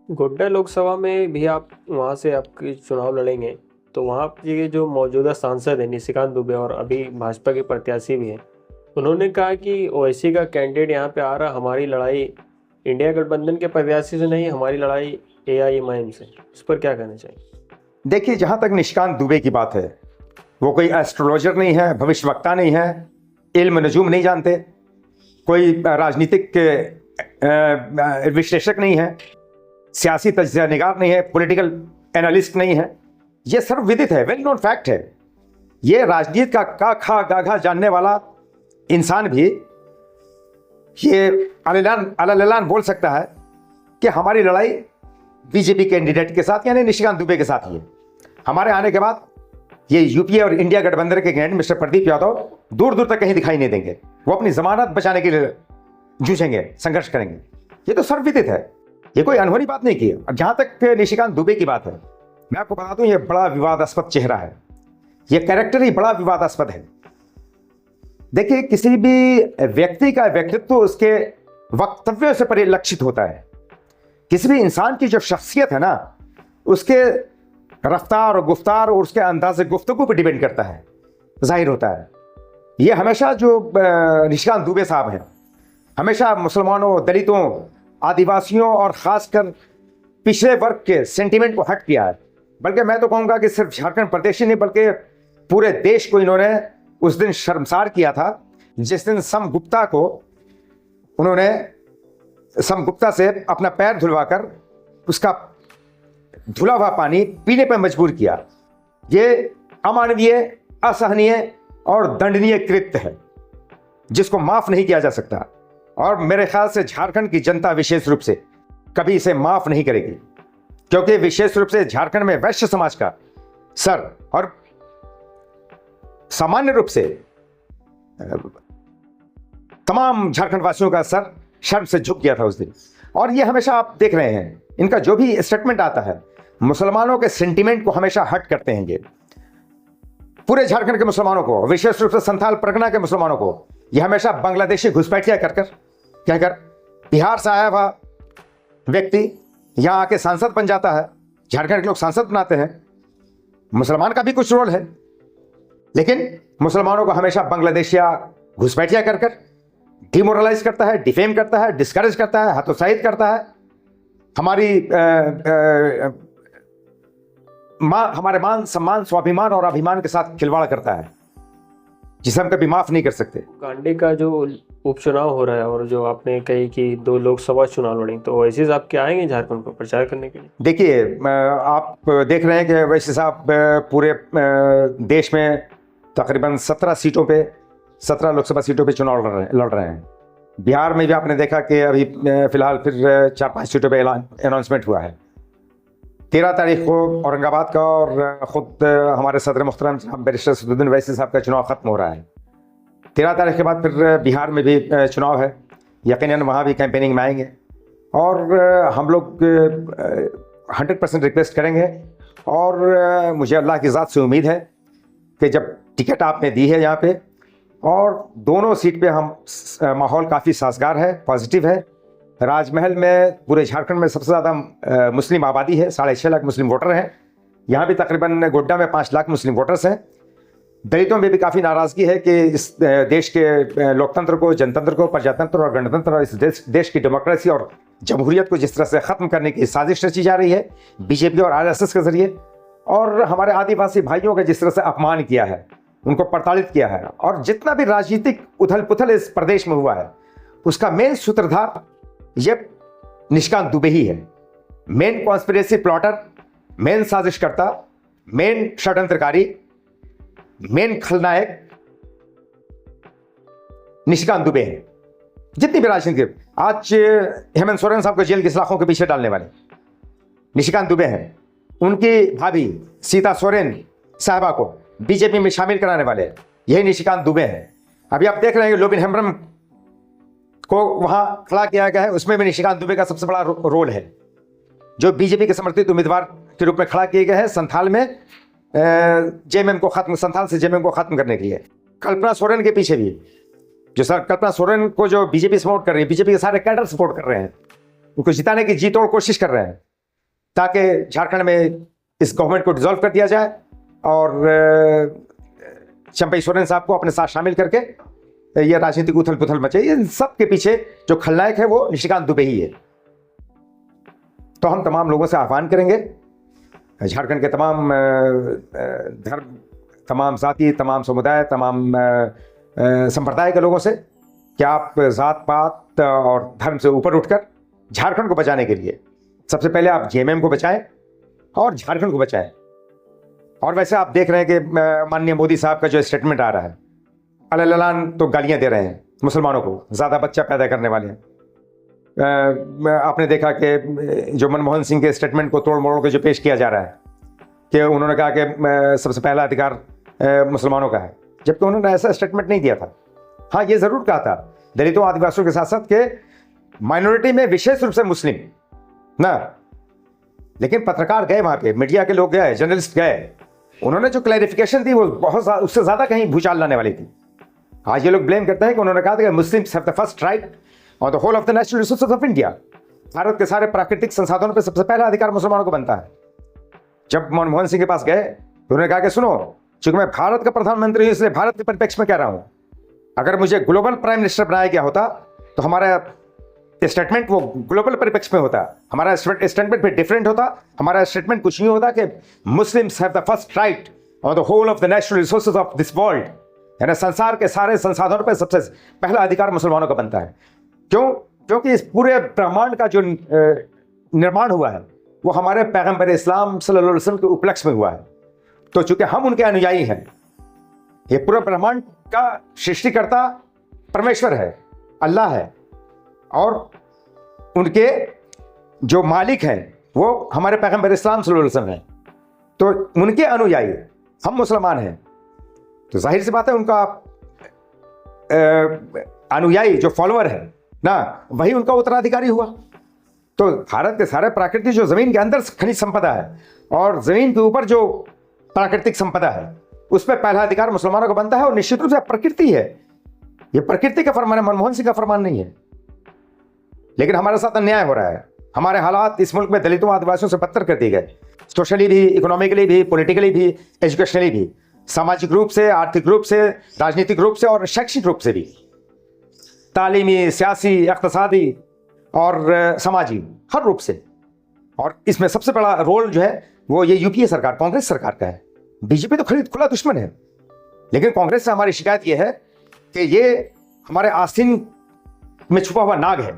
गोड्डा लोकसभा में भी आप वहाँ से आपके चुनाव लड़ेंगे, तो वहाँ के जो मौजूदा सांसद हैं निशिकांत दुबे और अभी भाजपा के प्रत्याशी भी हैं, उन्होंने कहा कि ओवैसी का कैंडिडेट यहाँ पे आ रहा, हमारी लड़ाई इंडिया गठबंधन के प्रत्याशी से नहीं, हमारी लड़ाई एआईएमआईएम से। इस पर क्या कहना चाहिए? देखिए, जहाँ तक निशिकांत दुबे की बात है, वो कोई एस्ट्रोलॉजर नहीं है, भविष्यवक्ता नहीं है, इल्म नजूम नहीं जानते, कोई राजनीतिक विश्लेषक नहीं है, सियासी तज्ज़िया निगार नहीं है, पॉलिटिकल एनालिस्ट नहीं है। ये सर्वविदित है, वेल नोन फैक्ट है। ये राजनीति का खा गाघा जानने वाला इंसान भी ये अलग बोल सकता है कि हमारी लड़ाई बीजेपी कैंडिडेट के साथ यानी निशिकांत दुबे के साथ ही है। हमारे आने के बाद ये यूपीए और इंडिया गठबंधन के कैंडिडेट मिस्टर प्रदीप यादव दूर दूर तक कहीं दिखाई नहीं देंगे। वो अपनी जमानत बचाने के लिए जूझेंगे, संघर्ष करेंगे। ये तो सर्वविदित है, ये कोई अनहोनी बात नहीं की। और जहां तक निशिकांत दुबे की बात है, मैं आपको बता दूं, ये बड़ा विवादास्पद चेहरा है, ये कैरेक्टर ही बड़ा विवादास्पद है। देखिए, किसी भी व्यक्ति का व्यक्तित्व उसके वक्तव्य से परिलक्षित होता है। किसी भी इंसान की जो शख्सियत है ना, उसके रफ्तार और गुफ्तार और उसके अंदाज गुफ्तगू पर डिपेंड करता है, जाहिर होता है। ये हमेशा जो निशिकांत दुबे साहब हैं, हमेशा मुसलमानों, दलितों, आदिवासियों और ख़ासकर पिछड़े वर्ग के सेंटीमेंट को हट किया है। बल्कि मैं तो कहूँगा कि सिर्फ झारखंड प्रदेश ही नहीं, बल्कि पूरे देश को इन्होंने उस दिन शर्मसार किया था जिस दिन समगुप्ता से अपना पैर धुलवाकर उसका धुला हुआ पानी पीने पर मजबूर किया। ये अमानवीय, असहनीय और दंडनीय कृत्य है जिसको माफ नहीं किया जा सकता। और मेरे ख्याल से झारखंड की जनता विशेष रूप से कभी इसे माफ नहीं करेगी, क्योंकि विशेष रूप से झारखंड में वैश्य समाज का सर और सामान्य रूप से तमाम झारखंड वासियों का सर शर्म से झुक गया था उस दिन। और ये हमेशा आप देख रहे हैं, इनका जो भी स्टेटमेंट आता है मुसलमानों के सेंटीमेंट को हमेशा हट करते हैं। ये पूरे झारखंड के मुसलमानों को, विशेष रूप से संथाल परगना के मुसलमानों को, ये हमेशा बांग्लादेशी घुसपैठिया कहकर बिहार से आया हुआ व्यक्ति यहाँ आके सांसद बन जाता है। झारखंड के लोग सांसद बनाते हैं, मुसलमान का भी कुछ रोल है, लेकिन मुसलमानों को हमेशा बांग्लादेशिया घुसपैठिया कर डिमोरलाइज करता है, डिफेम करता है, डिस्करेज करता है, हतोत्साहित करता है। हमारे मान, सम्मान, स्वाभिमान और अभिमान के साथ खिलवाड़ करता है, जिसे हम कभी माफ नहीं कर सकते। कांडे का जो उपचुनाव हो रहा है और जो आपने कही कि 2 लोकसभा चुनाव लड़ेंगे, तो ओवैसी साहब क्या आएंगे झारखंड पर प्रचार करने के लिए? देखिए, आप देख रहे हैं कि ओवैसी साहब पूरे देश में तकरीबन 17 लोकसभा सीटों पे चुनाव लड़ रहे हैं। बिहार में भी आपने देखा कि अभी फिलहाल फिर 4-5 सीटों पे अनाउंसमेंट हुआ है। 13 तारीख को औरंगाबाद का और ख़ुद हमारे सदर मुहतरम बैरिस्टर सदरुद्दीन ओवैसी साहब का चुनाव ख़त्म हो रहा है। 13 तारीख के बाद फिर बिहार में भी चुनाव है, यकीनन वहाँ भी कैंपेनिंग में आएंगे। और हम लोग 100% रिक्वेस्ट करेंगे, और मुझे अल्लाह की ज़ात से उम्मीद है कि जब टिकट आपने दी है यहाँ पे, और दोनों सीट पे हम माहौल काफ़ी साजगार है, पॉजिटिव है। राजमहल में पूरे झारखंड में सबसे ज़्यादा मुस्लिम आबादी है, 6.5 लाख मुस्लिम वोटर हैं। यहाँ भी तकरीबन गोड्डा में 5 लाख मुस्लिम वोटर्स हैं। दलितों में भी काफ़ी नाराज़गी है कि इस देश के लोकतंत्र को, जनतंत्र को, प्रजातंत्र और गणतंत्र और इस देश की डेमोक्रेसी और जमहूरियत को जिस तरह से ख़त्म करने की साजिश रची जा रही है बीजेपी और आरएसएस के ज़रिए, और हमारे आदिवासी भाइयों का जिस तरह से अपमान किया है, उनको प्रताड़ित किया है, और जितना भी राजनीतिक उथल पुथल इस प्रदेश में हुआ है उसका मेन सूत्रधार ये निशिकांत दुबे ही है। मेन कॉन्स्पिरेसी प्लॉटर, मेन साजिशकर्ता, मेन षड्यंत्रकारी, मेन खलनायक निशिकांत दुबे है। जितनी भी राजनीति, आज हेमंत सोरेन साहब को जेल की सलाखों के पीछे डालने वाले निशिकांत दुबे हैं। उनकी भाभी सीता सोरेन साहबा को बीजेपी में शामिल कराने वाले यही निशिकांत दुबे हैं। अभी आप देख रहे हैं कि लोबिन हेम्ब्रम को वहां खड़ा किया गया है, उसमें भी निशिकांत दुबे का सबसे बड़ा रोल है, जो बीजेपी के समर्थित उम्मीदवार के रूप में खड़ा किए गए हैं संथाल में जेएमएम को खत्म, संथाल से जेएमएम को खत्म करने के लिए। कल्पना सोरेन के पीछे भी, जो सर कल्पना सोरेन को जो बीजेपी सपोर्ट कर रही है, बीजेपी के सारे कैडर सपोर्ट कर रहे हैं, उनको जिताने की जी तोड़ कोशिश कर रहे हैं। ताकि झारखंड में इस गवर्नमेंट को डिसॉल्व कर दिया जाए और चंपई सोरेन साहब को अपने साथ शामिल करके ये राजनीतिक उथल पुथल मचे। इन सब के पीछे जो खलनायक है वो निशिकांत दुबे ही है। तो हम तमाम लोगों से आह्वान करेंगे, झारखंड के तमाम धर्म, तमाम जाति, तमाम समुदाय, तमाम संप्रदाय के लोगों से कि आप जात पात और धर्म से ऊपर उठकर झारखंड को बचाने के लिए सबसे पहले आप जेएमएम को बचाएं और झारखंड को बचाएं। और वैसे आप देख रहे हैं कि माननीय मोदी साहब का जो स्टेटमेंट आ रहा है, अललान तो गालियां दे रहे हैं मुसलमानों को, ज़्यादा बच्चा पैदा करने वाले हैं। आपने देखा कि जो मनमोहन सिंह के स्टेटमेंट को तोड़ मरोड़ के जो पेश किया जा रहा है कि उन्होंने कहा कि सबसे पहला अधिकार मुसलमानों का है, जबकि उन्होंने ऐसा स्टेटमेंट नहीं दिया था। हाँ, ये ज़रूर कहा था दलितों आदिवासियों के साथ साथ के माइनॉरिटी में विशेष रूप से मुस्लिम ना, लेकिन पत्रकार गए वहाँ पे, मीडिया के लोग गए, जर्नलिस्ट गए, उन्होंने जो क्लैरिफिकेशन दी वो बहुत उससे ज़्यादा कहीं भूचाल लाने वाली थी। आज ये लोग ब्लेम करते हैं कि उन्होंने कहा था कि Muslims have the first right on the whole of the natural resources of India. Bharat के सारे प्राकृतिक संसाधनों पर सबसे पहला अधिकार मुसलमानों को बनता है। जब मनमोहन सिंह के पास गए तो उन्होंने कहा कि सुनो, चूंकि मैं भारत का प्रधानमंत्री हूं इसलिए भारत के परिप्रेक्ष्य में कह रहा हूं, अगर मुझे ग्लोबल प्राइम मिनिस्टर बनाया गया होता तो हमारा स्टेटमेंट वो ग्लोबल परिप्रेक्ष्य में होता, हमारा स्टेटमेंट भी डिफरेंट होता। हमारा स्टेटमेंट कुछ नहीं होता कि Muslims have the first right on the whole of the natural resources of this world, यानी संसार के सारे संसाधनों पर सबसे पहला अधिकार मुसलमानों का बनता है। क्यों? क्योंकि इस पूरे ब्रह्मांड का जो निर्माण हुआ है वो हमारे पैगंबर इस्लाम सल्लल्लाहु अलैहि वसल्लम के उपलक्ष्य में हुआ है। तो चूंकि हम उनके अनुयायी हैं, ये पूरे ब्रह्मांड का सृष्टिकर्ता परमेश्वर है, अल्लाह है, और उनके जो मालिक हैं वो हमारे पैगंबर इस्लाम सल्लल्लाहु अलैहि वसल्लम हैं। तो उनके अनुयायी हम मुसलमान हैं, तो जाहिर सी बात है उनका अनुयायी जो फॉलोअर है ना, वही उनका उत्तराधिकारी हुआ। तो भारत के सारे प्राकृतिक जो जमीन के अंदर खनिज संपदा है और जमीन के ऊपर जो प्राकृतिक संपदा है उस पर पहला अधिकार मुसलमानों का बनता है। और निश्चित रूप से प्रकृति है, ये प्रकृति का फरमान है, मनमोहन सिंह का फरमान नहीं है। लेकिन हमारे साथ अन्याय हो रहा है। हमारे हालात इस मुल्क में दलितों आदिवासियों से बदतर कर दिए गए, सोशली भी, इकोनॉमिकली भी, पॉलिटिकली भी, एजुकेशनली भी, सामाजिक रूप से, आर्थिक रूप से, राजनीतिक रूप से और शैक्षिक रूप से भी, तालीमी, सियासी, इक़्तिसादी और समाजी, हर रूप से। और इसमें सबसे बड़ा रोल जो है वो ये यूपीए सरकार, कांग्रेस सरकार का है। बीजेपी तो खुला दुश्मन है, लेकिन कांग्रेस से हमारी शिकायत ये है कि ये हमारे आस्तीन में छुपा हुआ नाग है।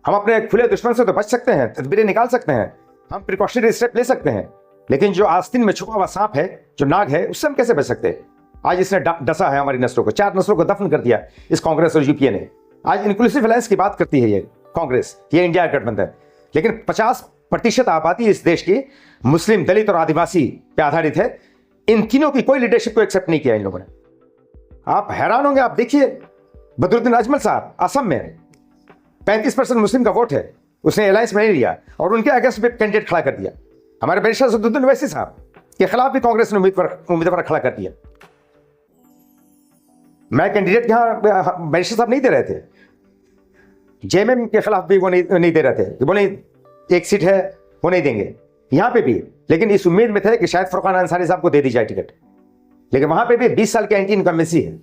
हम अपने खुले दुश्मन से तो बच सकते हैं, तदबीरें निकाल सकते हैं, हम प्रिकॉशनरी स्टेप ले सकते हैं, लेकिन जो आस्तीन में छुपा हुआ सांप है, जो नाग है, उससे हम कैसे बच सकते हैं? आज इसने डसा है हमारी नस्लों को, 4 नस्लों को दफन कर दिया इस कांग्रेस और यूपीए ने। आज इंक्लूसिव अलायंस की बात करती है ये कांग्रेस, ये इंडिया गठबंधन, लेकिन 50% आबादी इस देश की मुस्लिम, दलित और आदिवासी पे आधारित है। इन तीनों की कोई लीडरशिप को एक्सेप्ट नहीं किया इन लोगों ने। आप हैरान होंगे, आप देखिए बदरुद्दीन अजमल साहब असम में 35% मुस्लिम का वोट है, उसने अलायंस में नहीं लिया और उनके अगेंस्ट में कैंडिडेट खड़ा कर दिया। हमारे बैरिस्टर असदुद्दीन ओवैसी साहब के खिलाफ भी कांग्रेस ने उम्मीदवार खड़ा कर दिया। मैं कैंडिडेट यहां बैरिस्टर साहब नहीं दे रहे थे, जेएमएम के खिलाफ भी वो नहीं दे रहे थे कि बोले एक सीट है वो नहीं देंगे, यहां पे भी, लेकिन इस उम्मीद में थे कि शायद फुरकान अंसारी साहब को दे दी जाए टिकट। लेकिन वहां पे भी 20 साल की एंटी इनकम्बेंसी है।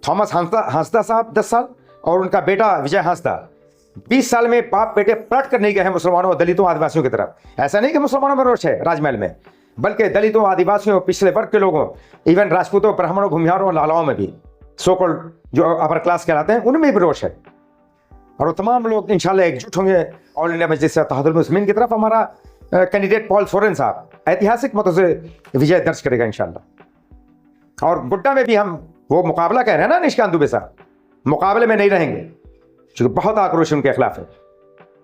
थॉमस हांसदा साहब 10 साल और उनका बेटा विजय हांसदा 20 साल में बाप बेटे पलट कर नहीं गए हैं मुसलमानों और दलितों आदिवासियों की तरफ। ऐसा नहीं कि मुसलमानों में रोष है राजमहल में, बल्कि दलितों, आदिवासियों, पिछले वर्ग के लोगों, इवन राजपूतों, ब्राह्मणों, भूमिहारों और लालाओं में भी, सो कॉल्ड जो अपर क्लास कहलाते हैं, उनमें भी रोष है। और वो तमाम लोग इंशाल्लाह एकजुट होंगे ऑल इंडिया मजलिस इत्तेहादुल मुस्लिमीन की तरफ। हमारा कैंडिडेट पॉल सोरेन साहब ऐतिहासिक मतों से विजय दर्ज करेगा इंशाल्लाह। और गुड्डा में भी हम वो मुकाबला कह रहे हैं ना, निशिकांत दुबे साहब मुकाबले में नहीं रहेंगे, क्योंकि बहुत आक्रोश उनके खिलाफ है।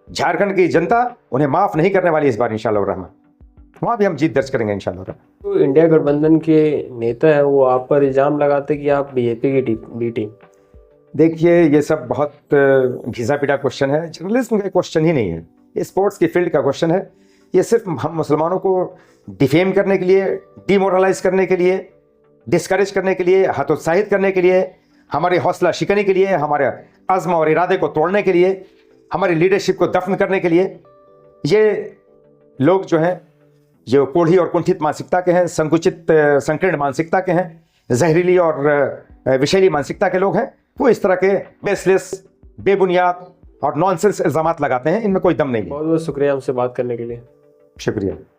झारखंड की जनता उन्हें माफ नहीं करने वाली इस बार इंशाल्लाह रहमान, वहां भी हम जीत दर्ज करेंगे इंशाल्लाह रहमान। तो इंडिया गठबंधन के नेता है वो आप पर इल्जाम लगाते कि आप बीजेपी की बी टीम। देखिए, ये सब बहुत घिसा पिटा क्वेश्चन है, जर्नलिज्म का क्वेश्चन ही नहीं है, ये स्पोर्ट्स की फील्ड का क्वेश्चन है। ये सिर्फ हम मुसलमानों को डिफेम करने के लिए, डिमोरलाइज करने के लिए, डिस्करेज करने के लिए, हतोत्साहित करने के लिए, हमारी हौसला शिकनी के लिए, हमारे अज़्म और इरादे को तोड़ने के लिए, हमारी लीडरशिप को दफन करने के लिए ये लोग जो हैं जो कोढ़ी और कुंठित मानसिकता के हैं, संकुचित संकीर्ण मानसिकता के हैं, जहरीली और विषैली मानसिकता के लोग हैं, वो इस तरह के बेसलेस, बेबुनियाद और नॉनसेंस इल्जामात लगाते हैं। इनमें कोई दम नहीं है। बहुत बहुत शुक्रिया हमसे बात करने के लिए। शुक्रिया।